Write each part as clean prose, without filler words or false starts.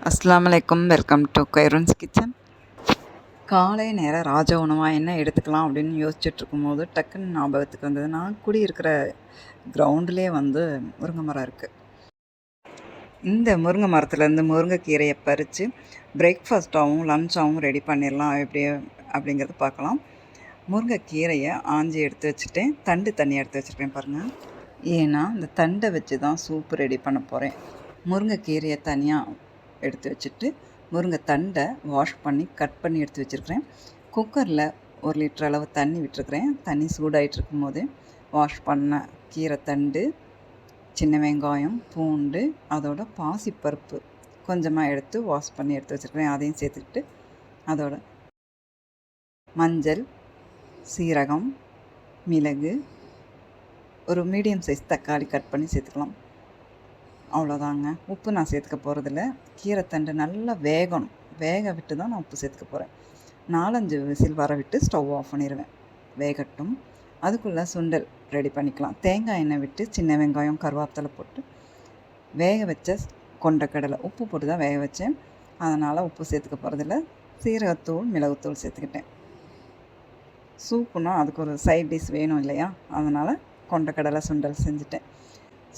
அஸ்ஸலாமு அலைக்கும். Welcome to Khairun's kitchen. காலை நேரம் ராஜ உணவாக என்ன எடுத்துக்கலாம் அப்படின்னு யோசிச்சுட்டு இருக்கும்போது டக்குன்னு ஞாபகத்துக்கு வந்தது. நான் குடியிருக்கிற கிரவுண்ட்லேயே முருங்கை மரம் இருக்குது. இந்த முருங்கை மரத்துலேருந்து முருங்கைக்கீரையை பறித்து பிரேக்ஃபாஸ்ட்டாகவும் லஞ்சாகவும் ரெடி பண்ணிடலாம் எப்படி அப்படிங்கிறத பார்க்கலாம். முருங்கைக்கீரையை ஆஞ்சி எடுத்து வச்சுட்டேன். தண்டு தண்ணி எடுத்து வச்சுருக்கேன் பாருங்கள். ஏன்னா இந்த தண்டை வச்சு தான் சூப்பு ரெடி பண்ண போகிறேன். முருங்கைக்கீரையை தனியாக எடுத்து வச்சுட்டு முருங்கை தண்டை வாஷ் பண்ணி கட் பண்ணி எடுத்து வச்சுருக்கிறேன். குக்கரில் 1 லிட்டர் அளவு தண்ணி விட்டுருக்குறேன். தண்ணி சூடாகிட்டு இருக்கும்போது வாஷ் பண்ண கீரை தண்டு, சின்ன வெங்காயம், பூண்டு, அதோட பாசிப்பருப்பு கொஞ்சமாக எடுத்து வாஷ் பண்ணி எடுத்து வச்சுருக்கிறேன். அதையும் சேர்த்துக்கிட்டு அதோட மஞ்சள், சீரகம், மிளகு, ஒரு மீடியம் சைஸ் தக்காளி கட் பண்ணி சேர்த்துக்கலாம். அவ்வளோதாங்க. உப்பு நான் சேர்த்துக்க போகிறதில்ல. கீரைத்தண்டு நல்லா வேகணும். வேக விட்டு தான் நான் உப்பு சேர்த்துக்க போகிறேன். 4-5 விசில் வர விட்டு ஸ்டவ் ஆஃப் பண்ணிடுவேன். வேகட்டும். அதுக்குள்ளே சுண்டல் ரெடி பண்ணிக்கலாம். தேங்காய் எண்ணெய் விட்டு சின்ன வெங்காயம், கருவேப்பிலை போட்டு வேக வச்ச கொண்டக்கடலை உப்பு போட்டு தான் வேக வச்சேன். அதனால் உப்பு சேர்த்துக்க போகிறதில்ல. சீரகத்தூள், மிளகுத்தூள் சேர்த்துக்கிட்டேன். சூப்புனா அதுக்கு ஒரு சைட் டிஷ் வேணும் இல்லையா, அதனால் கொண்டக்கடலை சுண்டல் செஞ்சுட்டேன்.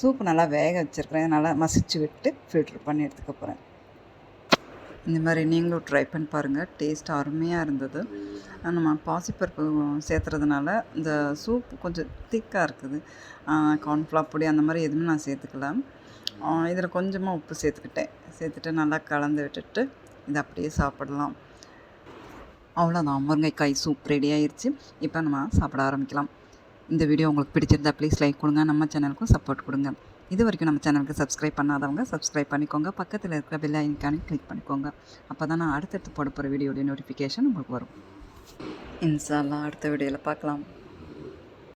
சூப்பு நல்லா வேக வச்சுருக்கிறேன். நல்லா மசிச்சு விட்டு ஃபில்ட்ரு பண்ணி எடுத்துக்க போகிறேன். இந்த மாதிரி நீங்களும் ட்ரை பண்ணி பாருங்கள். டேஸ்ட் அருமையாக இருந்தது. நம்ம பாசிப்பருப்பு சேர்த்துறதுனால இந்த சூப்பு கொஞ்சம் திக்காக இருக்குது. கார்ன்ஃப்ளவர் பொடி அந்த மாதிரி எதுவுமே நான் சேர்த்துக்கலாம். இதில் கொஞ்சமாக உப்பு சேர்த்துட்டு நல்லா கலந்து விட்டுட்டு இதை அப்படியே சாப்பிடலாம். அவ்வளோதான், முருங்கைக்காய் சூப் ரெடி ஆயிடுச்சு. இப்போ நம்ம சாப்பிட ஆரம்பிக்கலாம். இந்த வீடியோ உங்களுக்கு பிடிச்சிருந்தா ப்ளீஸ் லைக் கொடுங்க. நம்ம சேனலுக்கும் சப்போர்ட் கொடுங்க. இது வரைக்கும் நம்ம சேனலுக்கு சப்ஸ்கிரைப் பண்ணாதவங்க சப்ஸ்கிரைப் பண்ணிக்கோங்க. பக்கத்தில் இருக்கிற பெல் ஐகானை கிளிக் பண்ணிக்கோங்க. அப்போ தான் நான் அடுத்தடுத்து போட போகிற வீடியோடைய நோட்டிஃபிகேஷன் உங்களுக்கு வரும். இன்ஷா அல்லாஹ் அடுத்த வீடியோவில் பார்க்கலாம்.